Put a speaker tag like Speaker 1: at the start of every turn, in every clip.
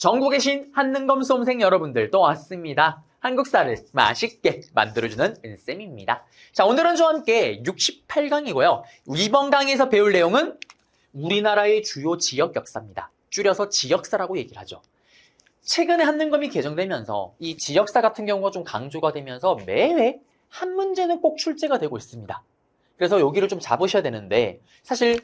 Speaker 1: 전국에 계신 한능검 수험생 여러분들 또 왔습니다. 한국사를 맛있게 만들어주는 은쌤입니다. 자, 오늘은 저와 함께 68강이고요. 이번 강의에서 배울 내용은 우리나라의 주요 지역 역사입니다. 줄여서 지역사라고 얘기를 하죠. 최근에 한능검이 개정되면서 이 지역사 같은 경우가 좀 강조가 되면서 매회 한 문제는 꼭 출제가 되고 있습니다. 그래서 여기를 좀 잡으셔야 되는데 사실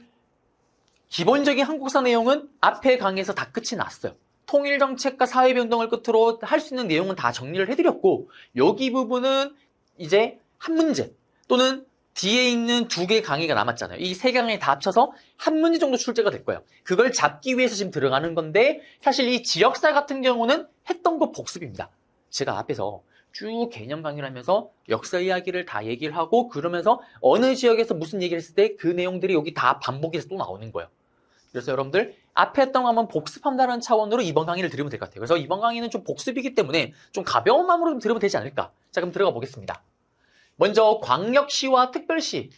Speaker 1: 기본적인 한국사 내용은 앞에 강의에서 다 끝이 났어요. 통일정책과 사회변동을 끝으로 할 수 있는 내용은 다 정리를 해드렸고 여기 부분은 이제 한 문제 또는 뒤에 있는 두 개 강의가 남았잖아요. 이 세 강의 다 합쳐서 한 문제 정도 출제가 될 거예요. 그걸 잡기 위해서 지금 들어가는 건데 사실 이 지역사 같은 경우는 했던 거 복습입니다. 제가 앞에서 쭉 개념 강의를 하면서 역사 이야기를 다 얘기를 하고 그러면서 어느 지역에서 무슨 얘기를 했을 때 그 내용들이 여기 다 반복해서 또 나오는 거예요. 그래서 여러분들 앞에 했던 거 한번 복습한다는 차원으로 이번 강의를 들으면 될 것 같아요. 그래서 이번 강의는 좀 복습이기 때문에 좀 가벼운 마음으로 좀 들으면 되지 않을까. 자, 그럼 들어가 보겠습니다. 먼저 광역시와 특별시,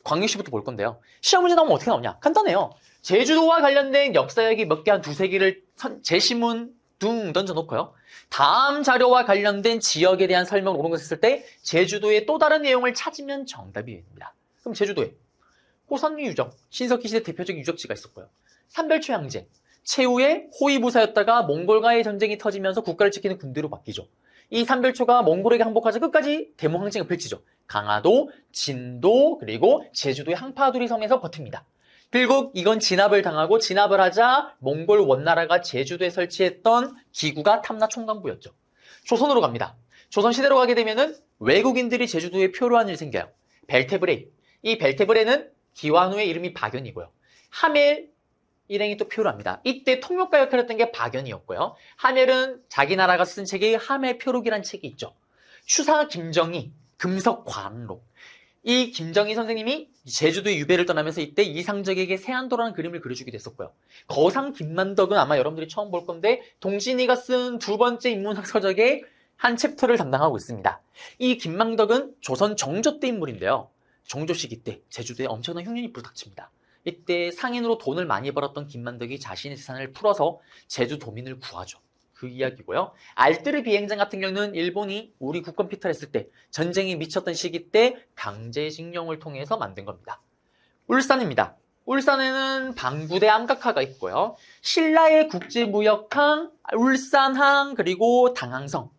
Speaker 1: 광역시부터 볼 건데요. 시험 문제 나오면 어떻게 나오냐? 간단해요. 제주도와 관련된 역사 이야기 몇 개 한 두세 개를 제시문 둥 던져놓고요. 다음 자료와 관련된 지역에 대한 설명을 오는 것을 했을 때 제주도의 또 다른 내용을 찾으면 정답이 됩니다. 그럼 제주도에 호선리 유적, 신석기 시대 대표적인 유적지가 있었고요. 삼별초 양제, 최후의 호위부사였다가 몽골과의 전쟁이 터지면서 국가를 지키는 군대로 바뀌죠. 이 삼별초가 몽골에게 항복하자 끝까지 대모항쟁을 펼치죠. 강화도, 진도, 그리고 제주도의 항파두리 섬에서 버팁니다. 결국 이건 진압을 당하고 진압을 하자 몽골 원나라가 제주도에 설치했던 기구가 탐라총관부였죠. 조선으로 갑니다. 조선시대로 가게 되면은 외국인들이 제주도에 표류한 일이 생겨요. 벨테브레이. 이 벨테브레는 기완후의 이름이 박연이고요. 하멜 일행이 또 표류합니다. 이때 통역가 역할을 했던 게 박연이었고요. 하멜은 자기 나라가 쓴 책이 하멜 표록이라는 책이 있죠. 추사 김정희, 금석관록. 이 김정희 선생님이 제주도의 유배를 떠나면서 이때 이상적에게 세안도라는 그림을 그려주기도 했었고요. 거상 김만덕은 아마 여러분들이 처음 볼 건데 동진이가 쓴 두 번째 인문학서적의 한 챕터를 담당하고 있습니다. 이 김만덕은 조선 정조 때 인물인데요. 정조 시기 때 제주도에 엄청난 흉년이 불닥칩니다. 이때 상인으로 돈을 많이 벌었던 김만덕이 자신의 재산을 풀어서 제주도민을 구하죠. 그 이야기고요. 알뜨르 비행장 같은 경우는 일본이 우리 국권 피탈했을 때 전쟁이 미쳤던 시기 때 강제징용을 통해서 만든 겁니다. 울산입니다. 울산에는 방구대 암각화가 있고요. 신라의 국제무역항, 울산항, 그리고 당항성.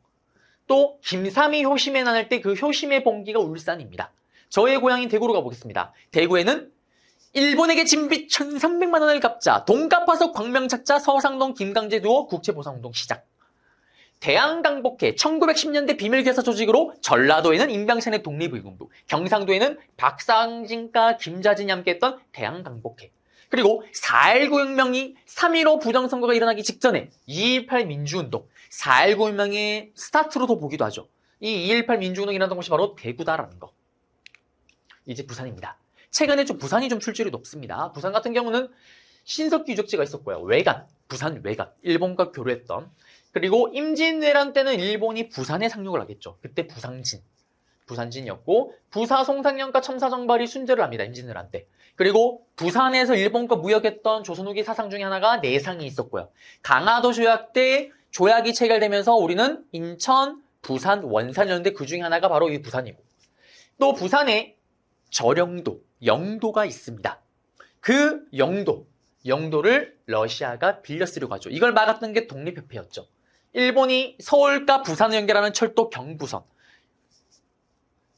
Speaker 1: 또 김삼이 효심에 나눌 때 그 효심의 봉기가 울산입니다. 저의 고향인 대구로 가보겠습니다. 대구에는 일본에게 진빚 1,300만 원을 갚자 돈 갚아서 광명 찾자 서상동 김강재 두어 국채보상운동 시작. 대항강복회 1910년대 비밀교사 조직으로 전라도에는 임병찬의 독립의군부, 경상도에는 박상진과 김자진이 함께했던 대항강복회. 그리고 4.19 혁명이 3.15 부정선거가 일어나기 직전에 2.18 민주운동, 4.19 혁명의 스타트로도 보기도 하죠. 이 2.18 민주운동이 일어났던 곳이 바로 대구다라는 거. 이제 부산입니다. 최근에 좀 부산이 좀 출제율이 높습니다. 부산 같은 경우는 신석기 유적지가 있었고요. 외관, 부산 외관, 일본과 교류했던. 그리고 임진왜란 때는 일본이 부산에 상륙을 하겠죠. 그때 부산진이었고 부사 송상영과 첨사정발이 순재를 합니다. 임진왜란 때. 그리고 부산에서 일본과 무역했던 조선 후기 사상 중에 하나가 내상이 있었고요. 강화도 조약 때 조약이 체결되면서 우리는 인천, 부산, 원산이었는데 그 중에 하나가 바로 이 부산이고 또 부산에 저령도, 영도가 있습니다. 그 영도를 러시아가 빌려 쓰려고 하죠. 이걸 막았던 게 독립협회였죠. 일본이 서울과 부산을 연결하는 철도 경부선,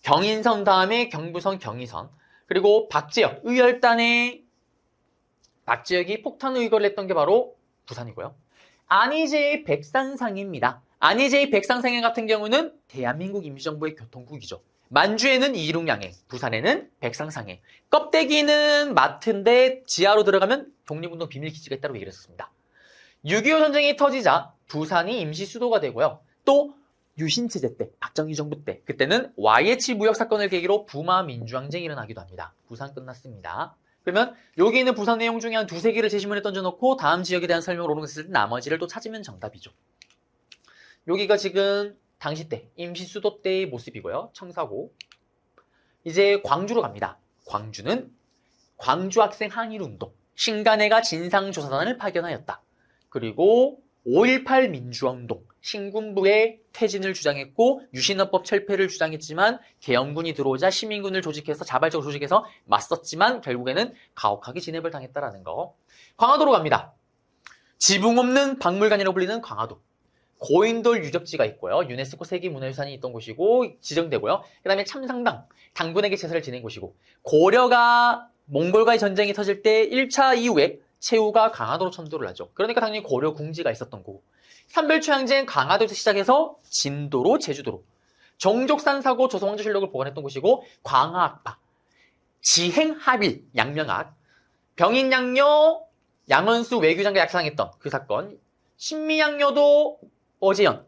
Speaker 1: 경인선 다음에 경부선, 경의선, 그리고 박지역, 의열단의 박지역이 폭탄 의거를 했던 게 바로 부산이고요. 안희제의 백산상해입니다. 안희제의 백산상해 같은 경우는 대한민국 임시정부의 교통국이죠. 만주에는 이륙양해, 부산에는 백상상해. 껍데기는 마트인데 지하로 들어가면 독립운동 비밀기지가 있다고 얘기를 했습니다. 6.25 전쟁이 터지자 부산이 임시 수도가 되고요. 또 유신체제 때, 박정희 정부 때, 그때는 YH 무역 사건을 계기로 부마 민주항쟁이 일어나기도 합니다. 부산 끝났습니다. 그러면 여기 있는 부산 내용 중에 한 두세 개를 제시문에 던져놓고 다음 지역에 대한 설명을 오른했을 때 나머지를 또 찾으면 정답이죠. 여기가 지금 당시 때, 임시수도 때의 모습이고요. 청사고. 이제 광주로 갑니다. 광주는 광주 학생 항일운동, 신간회가 진상조사단을 파견하였다. 그리고 5.18 민주화운동, 신군부의 퇴진을 주장했고 유신헌법 철폐를 주장했지만 계엄군이 들어오자 시민군을 조직해서 자발적으로 조직해서 맞섰지만 결국에는 가혹하게 진압을 당했다라는 거. 광화도로 갑니다. 지붕 없는 박물관이라고 불리는 광화도. 고인돌 유적지가 있고요. 유네스코 세계문화유산이 있던 곳이고 지정되고요. 그 다음에 참상당, 당군에게 제사를 지낸 곳이고 고려가 몽골과의 전쟁이 터질 때 1차 이후에 최후가 강화도로 천도를 하죠. 그러니까 당연히 고려 궁지가 있었던 거고 삼별초양제는 강화도에서 시작해서 진도로 제주도로 정족산 사고 조선왕조실록을 보관했던 곳이고 광화악파, 지행합일, 양명학, 병인양요, 양원수 외교장과 약상했던 그 사건, 신미양요도 어제연,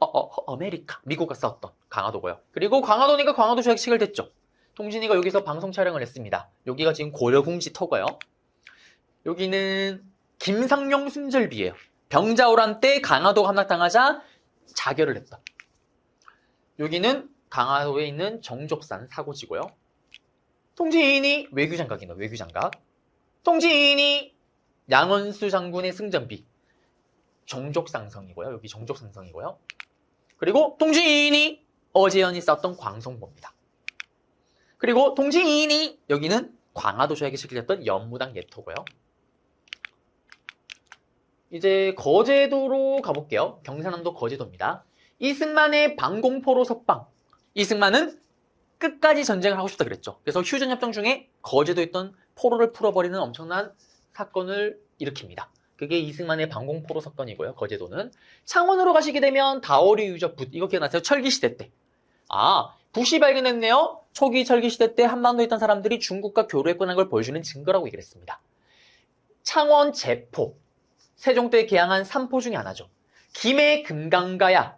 Speaker 1: 아메리카, 미국과 싸웠던 강화도고요. 그리고 강화도니까 강화도 조약 체결됐죠. 동진이가 여기서 방송 촬영을 했습니다. 여기가 지금 고려궁지 터고요. 여기는 김상용 순절비예요. 병자호란 때 강화도가 함락당하자 자결을 했다. 여기는 강화도에 있는 정족산 사고지고요. 동진이 외교장각이네, 외교장각. 동진이 양원수 장군의 승전비. 정족상성이고요. 여기 정족상성이고요. 그리고 동진이 어제연이 썼던 광성보입니다. 그리고 동진이 여기는 광화도 조약이 체결됐던 연무당 예토고요. 이제 거제도로 가볼게요. 경상남도 거제도입니다. 이승만의 방공포로 석방. 이승만은 끝까지 전쟁을 하고 싶다 그랬죠. 그래서 휴전협정 중에 거제도에 있던 포로를 풀어버리는 엄청난 사건을 일으킵니다. 그게 이승만의 방공포로 사건이고요. 거제도는. 창원으로 가시게 되면 다오리 유적 붓. 이거 기억나세요? 철기시대 때. 붓이 발견했네요. 초기 철기시대 때 한반도에 있던 사람들이 중국과 교류했구나 걸 보여주는 증거라고 얘기를 했습니다. 창원 제포. 세종 때 개항한 3포 중에 하나죠. 김해 금강가야,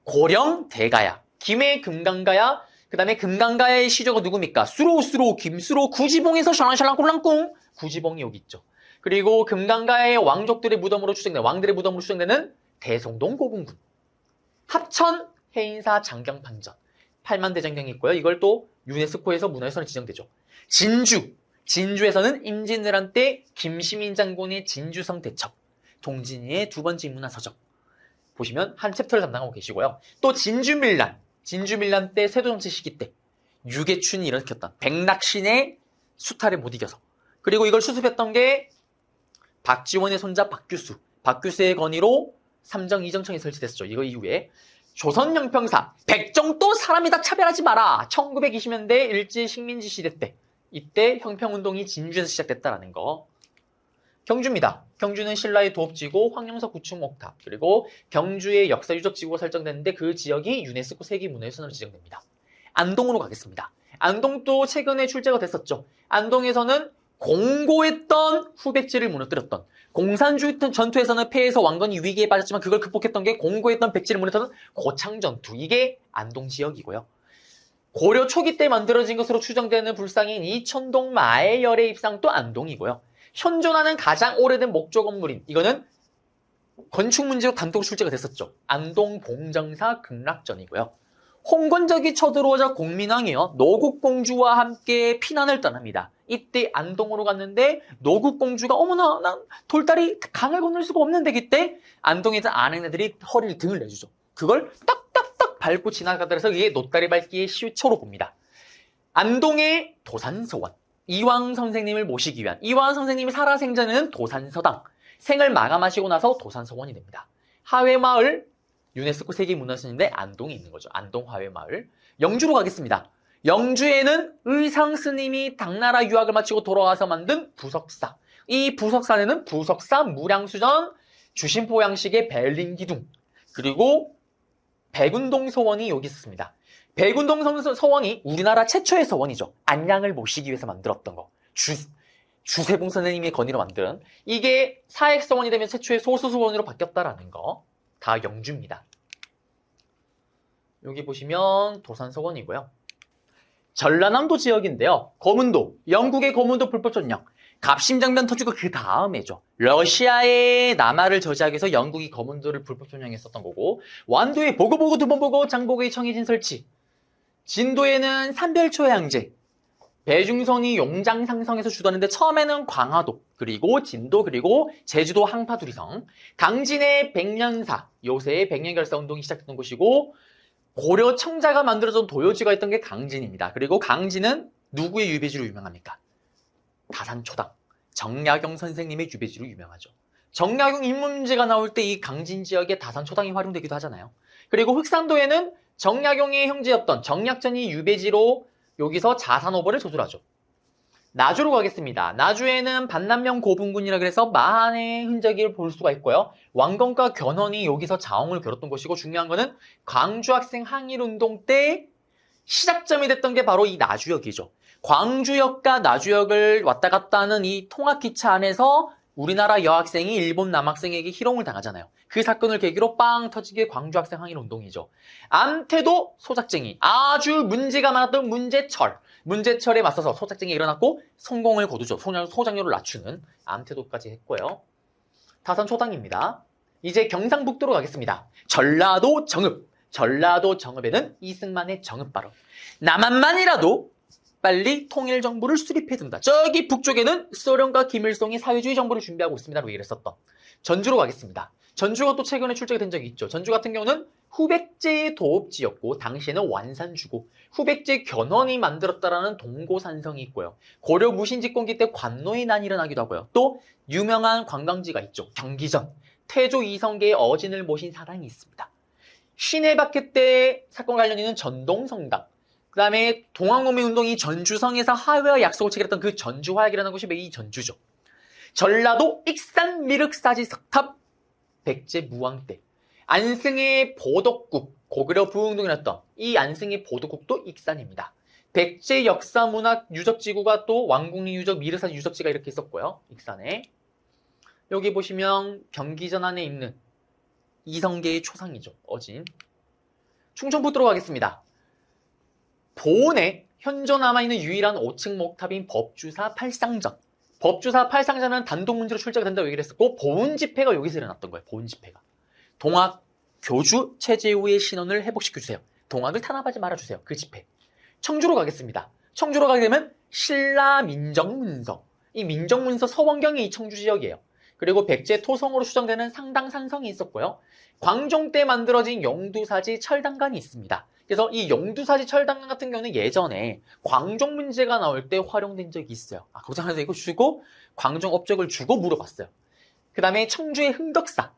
Speaker 1: 고령 대가야. 김해 금강가야, 그 다음에 금강가야의 시조가 누굽니까? 수로, 김수로, 구지봉에서 샬랑샬랑 꼴랑꿍. 구지봉이 여기 있죠. 그리고 금강가의 왕족들의 무덤으로 추정되는, 왕들의 무덤으로 추정되는 대성동 고궁군. 합천 해인사 장경판전. 8만 대장경이 있고요. 이걸 또 유네스코에서 문화유산으로 지정되죠. 진주에서는 임진왜란 때 김시민 장군의 진주성 대첩. 동진이의 두 번째 인문화서적. 보시면 한 챕터를 담당하고 계시고요. 또 진주밀란 때 세도정치 시기 때 유계춘이 일으켰던 백낙신의 수탈에 못 이겨서. 그리고 이걸 수습했던 게 박지원의 손자 박규수의 건의로 삼정 이정청이 설치됐었죠. 이거 이후에 조선영평사 백정도 사람이다 차별하지 마라. 1920년대 일제 식민지 시대 때 이때 형평운동이 진주에서 시작됐다라는 거. 경주입니다. 경주는 신라의 도읍지고 황령사 구축 목탑 그리고 경주의 역사 유적지구가 설정됐는데 그 지역이 유네스코 세계문화유산으로 지정됩니다. 안동으로 가겠습니다. 안동도 최근에 출제가 됐었죠. 안동에서는 공고했던 후백제를 무너뜨렸던 공산주의 전투에서는 패해서 왕건이 위기에 빠졌지만 그걸 극복했던 게 공고했던 백제를 무너뜨렸던 고창전투. 이게 안동 지역이고요. 고려 초기 때 만들어진 것으로 추정되는 불상인 이천동 마애열의 입상도 안동이고요. 현존하는 가장 오래된 목조 건물인 이거는 건축 문제로 단독 출제가 됐었죠. 안동 봉정사 극락전이고요. 홍건적이 쳐들어오자 공민왕이요. 노국공주와 함께 피난을 떠납니다. 이때 안동으로 갔는데 노국공주가 어머나 난 돌다리 강을 건널 수가 없는데 그때 안동에 있던 아낙네들이 허리를 등을 내주죠. 그걸 딱딱딱 밟고 지나가더라서 이게 노다리 밟기의 시초로 봅니다. 안동의 도산서원. 이황 선생님을 모시기 위한 이황 선생님이 살아생전에는 도산서당 생을 마감하시고 나서 도산서원이 됩니다. 하회마을 유네스코 세계문화유산인데 안동에 있는 거죠. 안동 하회마을. 영주로 가겠습니다. 영주에는 의상 스님이 당나라 유학을 마치고 돌아와서 만든 부석사. 이 부석산에는 부석사 무량수전 주심포 양식의 벨린기둥 그리고 백운동 서원이 여기 있었습니다. 백운동 서원이 우리나라 최초의 서원이죠. 안양을 모시기 위해서 만들었던 거. 주세봉 선생님의 건의로 만든. 이게 사액서원이 되면 최초의 소수서원으로 바뀌었다라는 거. 다 영주입니다. 여기 보시면 도산서원이고요. 전라남도 지역인데요. 거문도, 영국의 거문도 불법 점령. 갑심장변 터지고 그 다음에죠. 러시아의 남하를 저지하기 위해서 영국이 거문도를 불법 점령했었던 거고 완도에 보고 두 번 보고 장보고의 청해진 설치. 진도에는 삼별초양제, 배중선이 용장 상성에서 주도하는데 처음에는 광화도, 그리고 진도, 그리고 제주도 항파두리성, 강진의 백년사, 요새의 백년결사 운동이 시작됐던 곳이고 고려 청자가 만들어준 도요지가 있던 게 강진입니다. 그리고 강진은 누구의 유배지로 유명합니까? 다산초당, 정약용 선생님의 유배지로 유명하죠. 정약용 인문 문제가 나올 때 이 강진 지역에 다산초당이 활용되기도 하잖아요. 그리고 흑산도에는 정약용의 형제였던 정약전이 유배지로 여기서 자산오벌을 조술하죠. 나주로 가겠습니다. 나주에는 반남명 고분군이라 그래서 마한의 흔적을 볼 수가 있고요. 왕건과 견훤이 여기서 자웅을 겨뤘던 곳이고 중요한 거는 광주 학생 항일운동 때 시작점이 됐던 게 바로 이 나주역이죠. 광주역과 나주역을 왔다 갔다 하는 이 통학기차 안에서 우리나라 여학생이 일본 남학생에게 희롱을 당하잖아요. 그 사건을 계기로 빵 터지게 광주 학생 항일운동이죠. 암태도 소작쟁이, 아주 문제가 많았던 문제철에 맞서서 소작쟁이 일어났고 성공을 거두죠. 소작률을 낮추는 암태도까지 했고요. 다산초당입니다. 이제 경상북도로 가겠습니다. 전라도 정읍에는 이승만의 정읍발언. 남한만이라도 빨리 통일정부를 수립해둔다. 저기 북쪽에는 소련과 김일성이 사회주의 정부를 준비하고 있습니다라고 얘기를 했었던. 전주로 가겠습니다. 전주가 또 최근에 출제가 된 적이 있죠. 전주 같은 경우는 후백제의 도읍지였고 당시에는 완산주고 후백제 견훤이 만들었다라는 동고산성이 있고요. 고려 무신집권기 때 관노의 난이 일어나기도 하고요. 또 유명한 관광지가 있죠. 경기전, 태조 이성계의 어진을 모신 사당이 있습니다. 신해박해 때 사건 관련 있는 전동성당, 그 다음에 동학농민운동이 전주성에서 하회와 약속을 체결했던 그 전주화약이라는 곳이 이 전주죠. 전라도 익산 미륵사지석탑 백제 무왕 때 안승의 보덕국, 고구려 부흥동이 났던 이 안승의 보덕국도 익산입니다. 백제 역사 문학 유적지구가 또 왕궁리 유적, 미륵사지 유적지가 이렇게 있었고요. 익산에. 여기 보시면 경기전 안에 있는 이성계의 초상이죠. 어진. 충청북도로 가겠습니다. 보은에 현존 남아있는 유일한 5층 목탑인 법주사 팔상전. 법주사 팔상전은 단독 문제로 출제가 된다고 얘기를 했었고 보은 집회가 여기서 일어났던 거예요. 보은 집회가. 동학 교주 최재우의 신원을 회복시켜주세요. 동학을 탄압하지 말아주세요. 그 집회. 청주로 가겠습니다. 청주로 가게 되면 신라 민정문서. 이 민정문서 서원경이 이 청주 지역이에요. 그리고 백제 토성으로 추정되는 상당 산성이 있었고요. 광종 때 만들어진 영두사지 철당간이 있습니다. 그래서 이 영두사지 철당간 같은 경우는 예전에 광종 문제가 나올 때 활용된 적이 있어요. 거기서 이거 주고 광종 업적을 주고 물어봤어요. 그 다음에 청주의 흥덕사.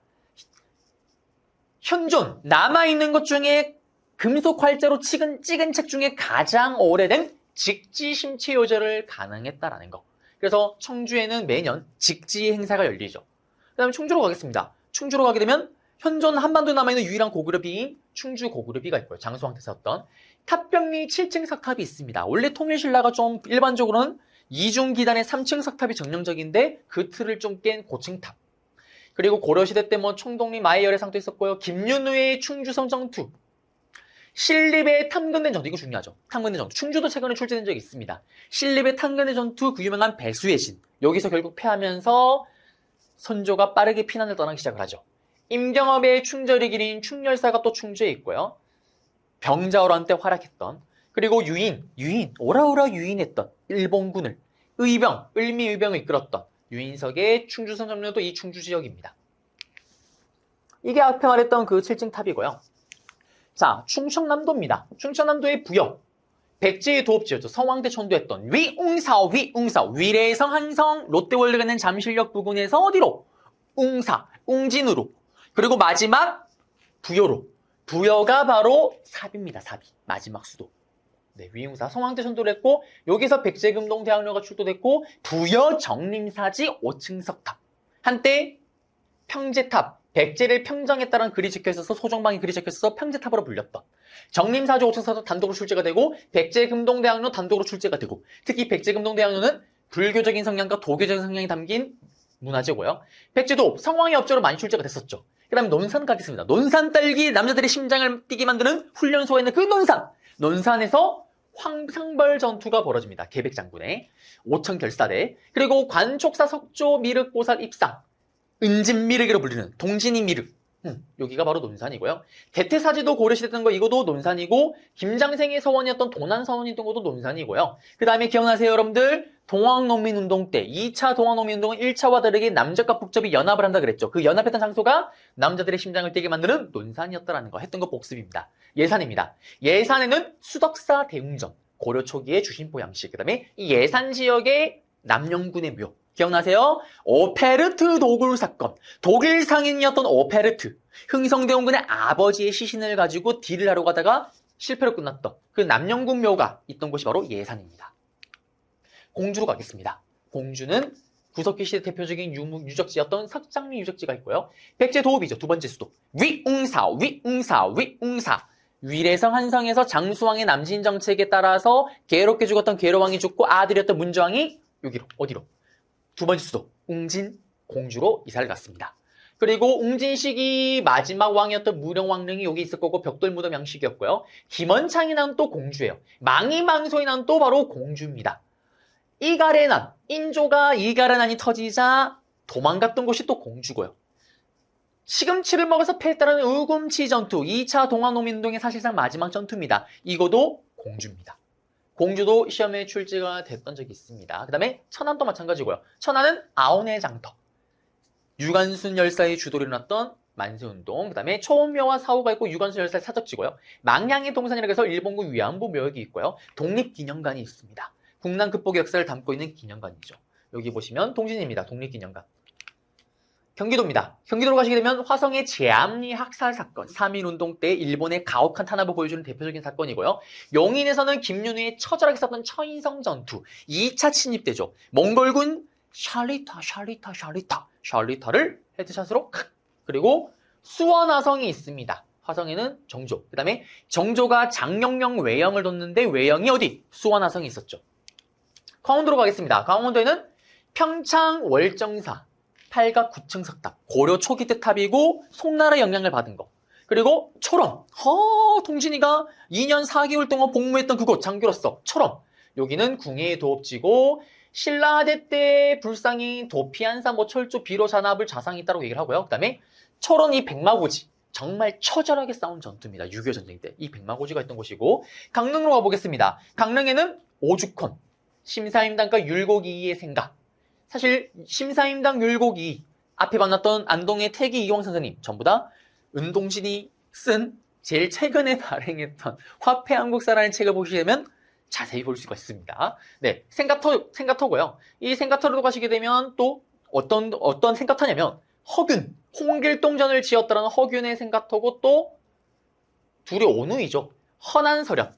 Speaker 1: 현존 남아있는 것 중에 금속 활자로 찍은 책 중에 가장 오래된 직지심체 요절을 가능했다라는 거. 그래서 청주에는 매년 직지 행사가 열리죠. 그 다음에 충주로 가겠습니다. 충주로 가게 되면 현존 한반도에 남아있는 유일한 고구려비인 충주 고구려비가 있고요. 장수왕 때 세웠던 탑병리 7층 석탑이 있습니다. 원래 통일신라가 좀 일반적으로는 2중 기단의 3층 석탑이 정령적인데 그 틀을 좀 깬 고층탑. 그리고 고려시대 때 총독리 마이열의 상도 있었고요. 김윤우의 충주성 정투. 신립의 탐근대 전투, 이거 중요하죠. 탐근대 전투. 충주도 최근에 출제된 적이 있습니다. 신립의 탐근대 전투, 그 유명한 배수의 신. 여기서 결국 패하면서 선조가 빠르게 피난을 떠나기 시작을 하죠. 임경업의 충절이 길인 충렬사가 또 충주에 있고요. 병자호란 때 활약했던, 그리고 유인, 오라오라 유인했던 일본군을, 을미의병을 이끌었던 유인석의 충주성 점령도 이 충주 지역입니다. 이게 앞에 말했던 그 7층 탑이고요. 자, 충청남도입니다. 충청남도의 부여. 백제의 도읍지였죠. 성왕대 천도했던 위웅사, 위례성, 한성, 롯데월드가 있는 잠실역 부근에서 어디로? 웅사, 웅진으로. 그리고 마지막 부여로. 부여가 바로 삽입니다. 삽이. 마지막 수도. 네, 위웅사, 성왕대 천도를 했고 여기서 백제금동대학로가 출도됐고 부여 정림사지 5층 석탑. 한때 평제탑, 백제를 평정했다는 글이 적혀있어서 소정방이 글이 적혀있어서 평제탑으로 불렸던 정림사지 5층 석탑 단독으로 출제가 되고 백제금동대학로 단독으로 출제가 되고 특히 백제금동대학로는 불교적인 성향과 도교적인 성향이 담긴 문화재고요. 백제도 성왕의 업적으로 많이 출제가 됐었죠. 그 다음에 논산 가겠습니다. 논산 딸기 남자들의 심장을 뛰게 만드는 훈련소가 있는 그 논산에서 황상벌 전투가 벌어집니다. 계백장군의 오천결사대. 그리고 관촉사 석조 미륵보살 입상, 은진미륵이라고 불리는 동진이 미륵, 여기가 바로 논산이고요. 대퇴사지도 고려시대 던 거 이것도 논산이고 김장생의 서원이었던 도난서원이던 것도 논산이고요. 그 다음에 기억나세요 여러분들? 동학농민운동 때 2차 동학농민운동은 1차와 다르게 남적과 북적이 연합을 한다 그랬죠. 그 연합했던 장소가 남자들의 심장을 뛰게 만드는 논산이었다라는 거 했던 거 복습입니다. 예산입니다. 예산에는 수덕사 대웅전, 고려 초기의 주신포 양식, 그 다음에 이 예산 지역의 남영군의 묘, 기억나세요? 오페르트 도굴 사건. 독일 상인이었던 오페르트. 흥성대원군의 아버지의 시신을 가지고 딜을 하러 가다가 실패로 끝났던 그 남영군 묘가 있던 곳이 바로 예산입니다. 공주로 가겠습니다. 공주는 구석기 시대 대표적인 유적지였던 석장리 유적지가 있고요. 백제 도읍이죠. 두 번째 수도. 위웅사, 위웅사, 위웅사. 위례성 한성에서 장수왕의 남진 정책에 따라서 괴롭게 죽었던 괴로왕이 죽고 아들이었던 문조왕이 여기로, 어디로? 두 번째 수도 웅진 공주로 이사를 갔습니다. 그리고 웅진식이 마지막 왕이었던 무령왕릉이 여기 있을 거고 벽돌무덤 양식이었고요. 김원창이 난 또 공주예요. 망이망소이 난 또 바로 공주입니다. 이가래난, 인조가 이가래난이 터지자 도망갔던 곳이 또 공주고요. 시금치를 먹어서 패했다는 우금치 전투, 2차 동학농민운동의 사실상 마지막 전투입니다. 이거도 공주입니다. 공주도 시험에 출제가 됐던 적이 있습니다. 그 다음에 천안도 마찬가지고요. 천안은 아온의 장터, 유관순 열사의 주도로 일어났던 만세운동, 그 다음에 초원묘와 사호가 있고 유관순 열사의 사적지고요. 망량의 동산이라고 해서 일본군 위안부 묘역이 있고요. 독립기념관이 있습니다. 국난 극복의 역사를 담고 있는 기념관이죠. 여기 보시면 동진입니다. 독립기념관. 경기도입니다. 경기도로 가시게 되면 화성의 제암리 학살 사건, 3.1운동 때 일본의 가혹한 탄압을 보여주는 대표적인 사건이고요. 용인에서는 김윤우의 처절하게 싸웠던 처인성 전투, 2차 침입대죠. 몽골군 샬리타를 헤드샷으로 그리고 수원화성이 있습니다. 화성에는 정조, 그 다음에 정조가 장영령 외영을 뒀는데 외영이 어디? 수원화성이 있었죠. 강원도로 가겠습니다. 강원도에는 평창 월정사, 8각 9층 석탑, 고려 초기 때 탑이고 송나라 영향을 받은 거. 그리고 초럼, 동진이가 2년 4개월 동안 복무했던 그곳 장교로서 초럼. 여기는 궁예의 도읍지고 신라하대 때 불상이 도피한사 철조 비로 잔압을 자상이 있다고 얘기를 하고요. 그 다음에 초론이 백마고지, 정말 처절하게 싸운 전투입니다. 6.25 전쟁 때 이 백마고지가 있던 곳이고, 강릉으로 가보겠습니다. 강릉에는 오죽헌, 심사임당과 율곡이의 생각. 사실 심사임당 율곡이 앞에 만났던 안동의 태기 이용 선생님 전부 다 은동진이 쓴 제일 최근에 발행했던 화폐 한국사라는 책을 보시게 되면 자세히 볼 수가 있습니다. 네, 생가터고요. 이 생가터로 가시게 되면 또 어떤 생가터냐면 허균, 홍길동전을 지었다는 허균의 생가터고 또 둘이 온우이죠. 허난설현.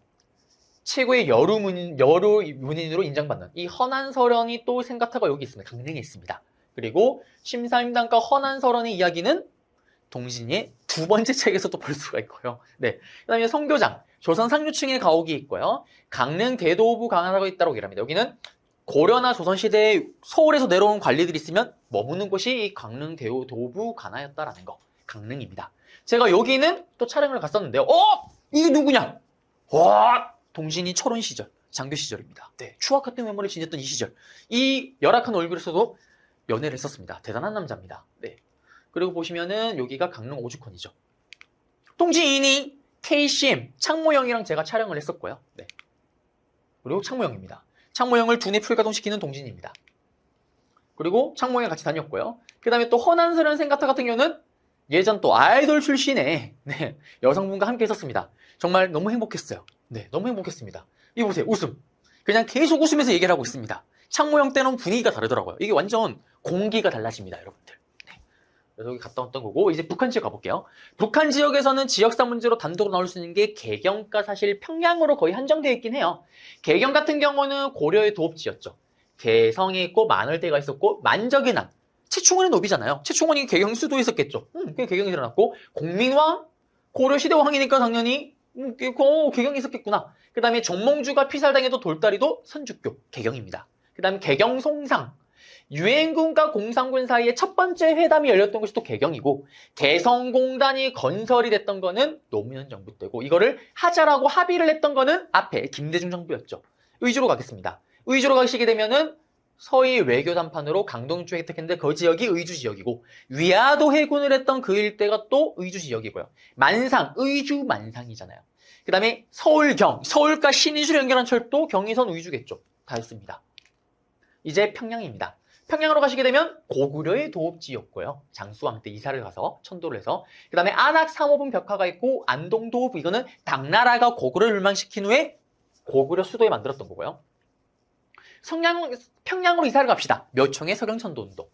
Speaker 1: 최고의 여루문인으로 인정받는 이 허난설현이 또 생가터가 여기 있습니다. 강릉에 있습니다. 그리고 심사임당과 허난설현의 이야기는 동진이의 두 번째 책에서 또 볼 수가 있고요. 네, 그다음에 성교장, 조선 상류층의 가옥이 있고요. 강릉 대도부 관하라고 있다고 얘기합니다. 여기는 고려나 조선시대에 서울에서 내려온 관리들이 있으면 머무는 곳이 이 강릉 대도부 관하였다라는 거. 강릉입니다. 제가 여기는 또 촬영을 갔었는데요. 이게 누구냐? 와! 동진이 철원 시절, 장교 시절입니다. 네, 추악 같은 외모를 지녔던 이 시절. 이 열악한 얼굴에서도 연애를 했었습니다. 대단한 남자입니다. 네. 그리고 보시면은 여기가 강릉 오죽헌이죠. 동진이 KCM 창모형이랑 제가 촬영을 했었고요. 네. 그리고 창모형입니다. 창모형을 두뇌 풀가동시키는 동진입니다. 그리고 창모형 같이 다녔고요. 그 다음에 또 허난설현 생가터 같은 경우는 예전 또 아이돌 출신의 여성분과 함께 했었습니다. 정말 너무 행복했어요. 네, 너무 행복했습니다. 이거 보세요. 웃음. 그냥 계속 웃으면서 얘기를 하고 있습니다. 창모형 때는 분위기가 다르더라고요. 이게 완전 공기가 달라집니다, 여러분들. 네. 그래서 여기 갔다 왔던 거고, 이제 북한 지역 가볼게요. 북한 지역에서는 지역사 문제로 단독으로 나올 수 있는 게 개경가 사실 평양으로 거의 한정되어 있긴 해요. 개경 같은 경우는 고려의 도읍지였죠. 개성에 있고 만월대가 있었고 만적의 남. 최충원의 노비잖아요. 최충원이 개경 수도에 있었겠죠. 개경이 일어났고 공민왕, 고려시대 왕이니까 당연히 개경이 있었겠구나. 그 다음에 정몽주가 피살당해도 돌다리도 선주교, 개경입니다. 그 다음에 개경송상, 유엔군과 공산군 사이에 첫 번째 회담이 열렸던 것이 또 개경이고, 개성공단이 건설이 됐던 거는 노무현 정부 때고, 이거를 하자라고 합의를 했던 거는 앞에 김대중 정부였죠. 의주로 가겠습니다. 의주로 가시게 되면은 서희 외교 담판으로 강동주 획득했는데 그 지역이 의주 지역이고 위화도 해군을 했던 그 일대가 또 의주 지역이고요. 만상, 의주 만상이잖아요. 그 다음에 서울경, 서울과 신의주를 연결한 철도 경의선 의주겠죠. 다 했습니다. 이제 평양입니다. 평양으로 가시게 되면 고구려의 도읍지였고요. 장수왕 때 이사를 가서 천도를 해서 그 다음에 안악 3호분 벽화가 있고 안동 도읍 이거는 당나라가 고구려를 멸망시킨 후에 고구려 수도에 만들었던 거고요. 평양으로 이사를 갑시다. 묘청의 서경천도 운동.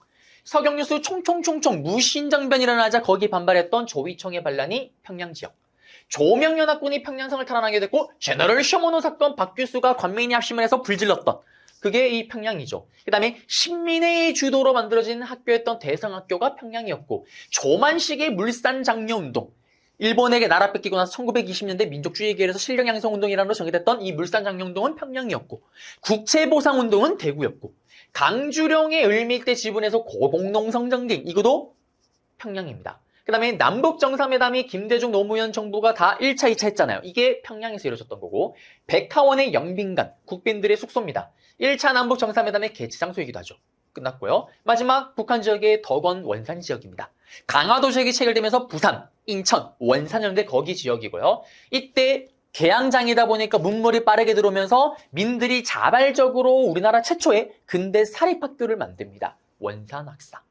Speaker 1: 서경유수 총총총총 무신정변이 일어나자 거기 반발했던 조위청의 반란이 평양 지역. 조명연합군이 평양성을 탈환하게 됐고 제너럴 셔모노 사건 박규수가 관민이 합심을 해서 불질렀던 그게 이 평양이죠. 그 다음에 신민의 주도로 만들어진 학교였던 대성학교가 평양이었고 조만식의 물산장려운동 일본에게 나라 뺏기고 나서 1920년대 민족주의 계열에서 실력양성운동이라는 정의됐던 이 물산장려운동은 평양이었고 국채보상운동은 대구였고 강주령의 을밀대 지분에서 고봉농성 전쟁 이것도 평양입니다. 그 다음에 남북정상회담이 김대중 노무현 정부가 다 1차, 2차 했잖아요. 이게 평양에서 이루어졌던 거고 백화원의 영빈관, 국빈들의 숙소입니다. 1차 남북정상회담의 개최 장소이기도 하죠. 끝났고요. 마지막 북한 지역의 덕원, 원산 지역입니다. 강화도 지역이 체결되면서 부산, 인천, 원산연대 거기 지역이고요. 이때 개항장이다 보니까 문물이 빠르게 들어오면서 민들이 자발적으로 우리나라 최초의 근대 사립학교를 만듭니다. 원산학사.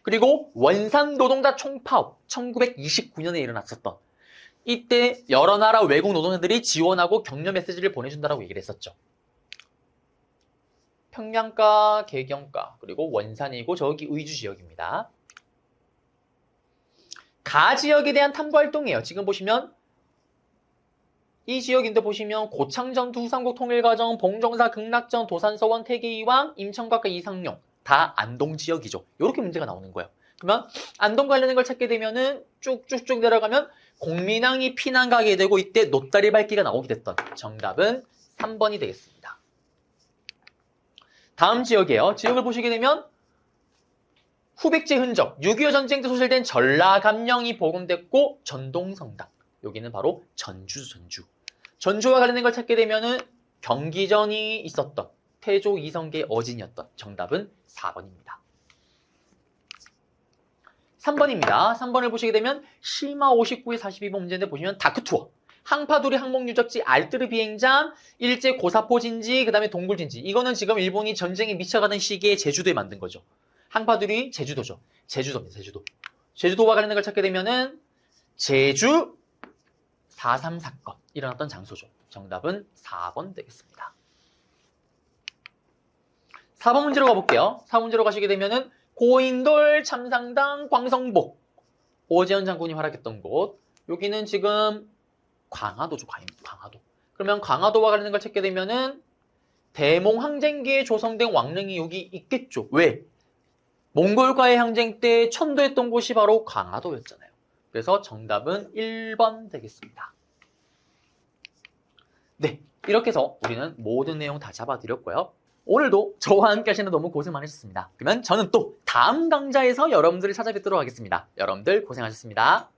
Speaker 1: 그리고 원산 노동자 총파업 1929년에 일어났었던 이때 여러 나라 외국 노동자들이 지원하고 격려 메시지를 보내준다라고 얘기를 했었죠. 평양가, 개경가, 그리고 원산이고 저기 의주 지역입니다. 가 지역에 대한 탐구활동이에요. 지금 보시면 이 지역인데 보시면 고창전투, 후삼국 통일과정, 봉정사, 극락전, 도산서원, 태계이왕, 임천각과 이상용 다 안동 지역이죠. 이렇게 문제가 나오는 거예요. 그러면 안동 관련된 걸 찾게 되면은 쭉쭉쭉 내려가면 공민왕이 피난 가게 되고 이때 노다리 밟기가 나오게 됐던 정답은 3번이 되겠습니다. 다음 지역이에요. 지역을 보시게 되면 후백제 흔적, 6.25 전쟁 때 소실된 전라감령이 복원됐고 전동성당. 여기는 바로 전주죠, 전주. 전주와 관련된 걸 찾게 되면은 경기전이 있었던 태조 이성계의 어진이었던 정답은 4번입니다. 3번입니다. 3번을 보시게 되면 시마 59의 42번 문제인데 보시면 다크투어, 항파두리 항목유적지, 알뜨르 비행장, 일제 고사포 진지, 그 다음에 동굴 진지. 이거는 지금 일본이 전쟁에 미쳐가는 시기에 제주도에 만든 거죠. 항파두리 제주도죠. 제주도입니다. 제주도. 제주도와 관련된 걸 찾게 되면은 제주 4.3 사건 일어났던 장소죠. 정답은 4번 되겠습니다. 4번 문제로 가볼게요. 4번 문제로 가시게 되면은 고인돌, 참상당, 광성복, 오재현 장군이 활약했던 곳. 여기는 지금 광화도죠, 광화도. 그러면 광화도와 관련된 걸 찾게 되면은 대몽 항쟁기에 조성된 왕릉이 여기 있겠죠. 왜? 몽골과의 항쟁 때 천도했던 곳이 바로 광화도였잖아요. 그래서 정답은 1번 되겠습니다. 네, 이렇게 해서 우리는 모든 내용 다 잡아드렸고요. 오늘도 저와 함께 하시는 너무 고생 많으셨습니다. 그러면 저는 또 다음 강좌에서 여러분들을 찾아뵙도록 하겠습니다. 여러분들 고생하셨습니다.